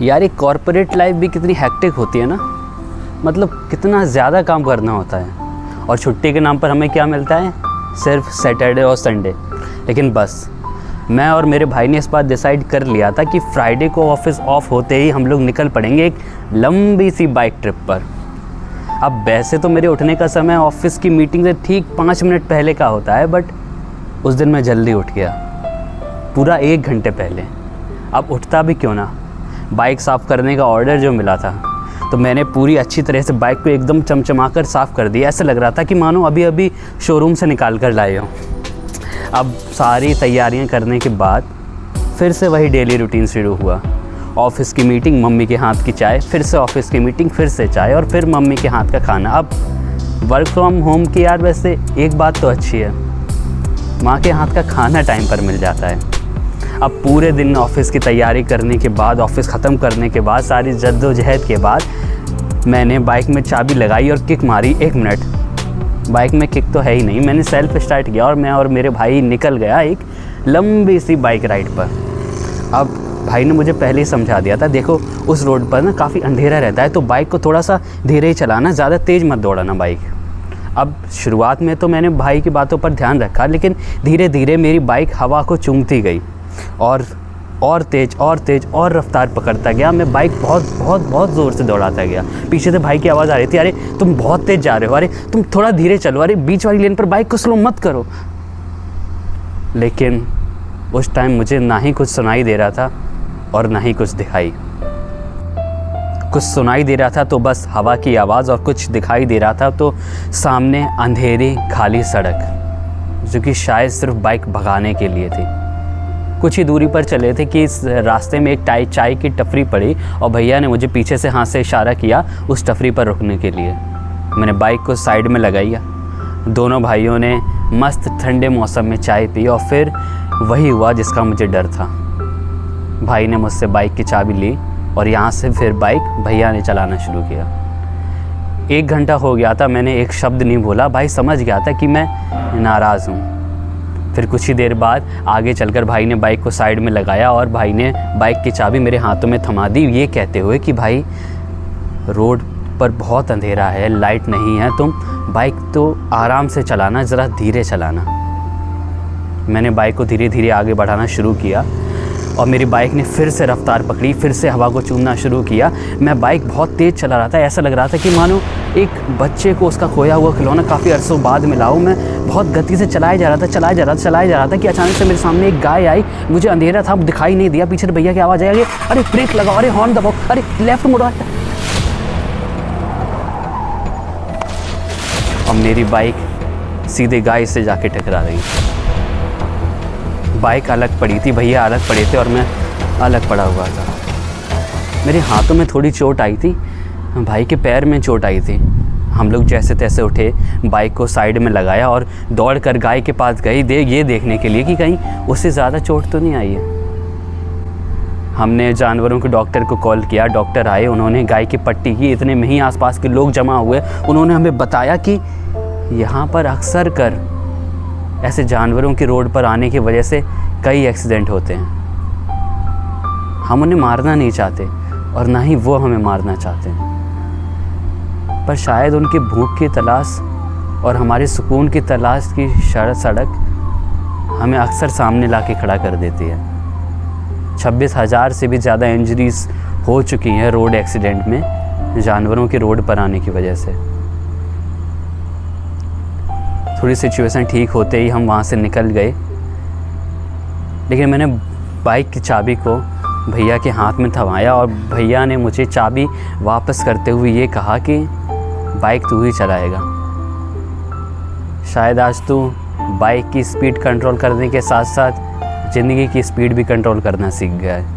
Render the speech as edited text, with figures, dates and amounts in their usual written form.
यार ये corporate life भी कितनी हेक्टिक होती है ना, मतलब कितना ज़्यादा काम करना होता है और छुट्टी के नाम पर हमें क्या मिलता है, सिर्फ सैटरडे और संडे। लेकिन बस मैं और मेरे भाई ने इस बार डिसाइड कर लिया था कि फ्राइडे को ऑफिस ऑफ होते ही हम लोग निकल पड़ेंगे एक लंबी सी बाइक ट्रिप पर। अब वैसे तो मेरे उठने का समय ऑफिस की मीटिंग से ठीक 5 मिनट पहले का होता है, बट उस दिन मैं जल्दी उठ गया, पूरा 1 घंटे पहले। अब उठता भी क्यों ना, बाइक साफ़ करने का ऑर्डर जो मिला था तो मैंने पूरी अच्छी तरह से बाइक को एकदम चमचमा कर साफ़ कर दिया। ऐसा लग रहा था कि मानो अभी अभी शोरूम से निकाल कर लाए हो। अब सारी तैयारियां करने के बाद फिर से वही डेली रूटीन शुरू हुआ। ऑफ़िस की मीटिंग, मम्मी के हाथ की चाय, फिर से ऑफ़िस की मीटिंग, फिर से चाय और फिर मम्मी के हाथ का खाना। अब वर्क फ्रॉम होम की यार वैसे एक बात तो अच्छी है, माँ के हाथ का खाना टाइम पर मिल जाता है। अब पूरे दिन ऑफ़िस की तैयारी करने के बाद, ऑफ़िस ख़त्म करने के बाद, सारी जद्दोजहद के बाद मैंने बाइक में चाबी लगाई और किक मारी। 1 मिनट, बाइक में किक तो है ही नहीं, मैंने सेल्फ स्टार्ट किया और मैं और मेरे भाई निकल गया एक लंबी सी बाइक राइड पर। अब भाई ने मुझे पहले ही समझा दिया था, देखो उस रोड पर ना काफ़ी अंधेरा रहता है तो बाइक को थोड़ा सा धीरे ही चलाना, ज़्यादा तेज़ मत दौड़ाना बाइक। अब शुरुआत में तो मैंने भाई की बातों पर ध्यान रखा, लेकिन धीरे धीरे मेरी बाइक हवा को चूमती गई और तेज़ और रफ्तार पकड़ता गया। मैं बाइक बहुत ज़ोर से दौड़ाता गया। पीछे से भाई की आवाज़ आ रही थी, अरे तुम बहुत तेज़ जा रहे हो, अरे तुम थोड़ा धीरे चलो, अरे बीच वाली लेन पर बाइक को स्लो मत करो। लेकिन उस टाइम मुझे ना ही कुछ सुनाई दे रहा था और ना ही कुछ दिखाई। कुछ सुनाई दे रहा था तो बस हवा की आवाज़, और कुछ दिखाई दे रहा था तो सामने अंधेरी खाली सड़क, जो कि शायद सिर्फ बाइक भगाने के लिए थी। कुछ ही दूरी पर चले थे कि इस रास्ते में एक चाय की टपरी पड़ी और भैया ने मुझे पीछे से हाथ से इशारा किया उस टपरी पर रुकने के लिए। मैंने बाइक को साइड में लगाई, दोनों भाइयों ने मस्त ठंडे मौसम में चाय पी और फिर वही हुआ जिसका मुझे डर था। भाई ने मुझसे बाइक की चाबी ली और यहाँ से फिर बाइक भैया ने चलाना शुरू किया। 1 घंटा हो गया था, मैंने एक शब्द नहीं बोला। भाई समझ गया था कि मैं नाराज़ हूँ। फिर कुछ ही देर बाद आगे चलकर भाई ने बाइक को साइड में लगाया और भाई ने बाइक की चाबी मेरे हाथों में थमा दी, ये कहते हुए कि भाई रोड पर बहुत अंधेरा है, लाइट नहीं है, तुम बाइक तो आराम से चलाना, ज़रा धीरे चलाना। मैंने बाइक को धीरे धीरे आगे बढ़ाना शुरू किया और मेरी बाइक ने फिर से रफ्तार पकड़ी, फिर से हवा को चूमना शुरू किया। मैं बाइक बहुत तेज़ चला रहा था, ऐसा लग रहा था कि मानो एक बच्चे को उसका खोया हुआ खिलौना काफ़ी अरसों बाद मिला हो। मैं बहुत गति से चलाया जा रहा था कि अचानक से मेरे सामने एक गाय आई। मुझे अंधेरा था, दिखाई नहीं दिया, पीछे भैया की आवाज़ आई, अरे ब्रेक लगाओ, अरे हॉर्न दबाओ, अरे लेफ्ट मुड़ो। और मेरी बाइक सीधे गाय से जाके टकरा गई। बाइक अलग पड़ी थी, भैया अलग पड़े थे और मैं अलग पड़ा हुआ था। मेरे हाथों में थोड़ी चोट आई थी, भाई के पैर में चोट आई थी। हम लोग जैसे तैसे उठे, बाइक को साइड में लगाया और दौड़ कर गाय के पास गई ये देखने के लिए कि कहीं उससे ज़्यादा चोट तो नहीं आई है। हमने जानवरों के डॉक्टर को कॉल किया, डॉक्टर आए, उन्होंने गाय की पट्टी की। इतने में ही आसपास के लोग जमा हुए, उन्होंने हमें बताया कि यहाँ पर अक्सर कर ऐसे जानवरों की रोड पर आने की वजह से कई एक्सीडेंट होते हैं। हम उन्हें मारना नहीं चाहते और ना ही वो हमें मारना चाहते हैं, पर शायद उनकी भूख की तलाश और हमारे सुकून की तलाश की सड़क हमें अक्सर सामने ला के खड़ा कर देती है। 26,000 से भी ज़्यादा इंजरीज हो चुकी हैं रोड एक्सीडेंट में, जानवरों के रोड पर आने की वजह से। थोड़ी सिचुएशन ठीक होते ही हम वहाँ से निकल गए, लेकिन मैंने बाइक की चाबी को भैया के हाथ में थमाया और भैया ने मुझे चाबी वापस करते हुए ये कहा कि बाइक तू ही चलाएगा। शायद आज तू बाइक की स्पीड कंट्रोल करने के साथ साथ ज़िंदगी की स्पीड भी कंट्रोल करना सीख गया है।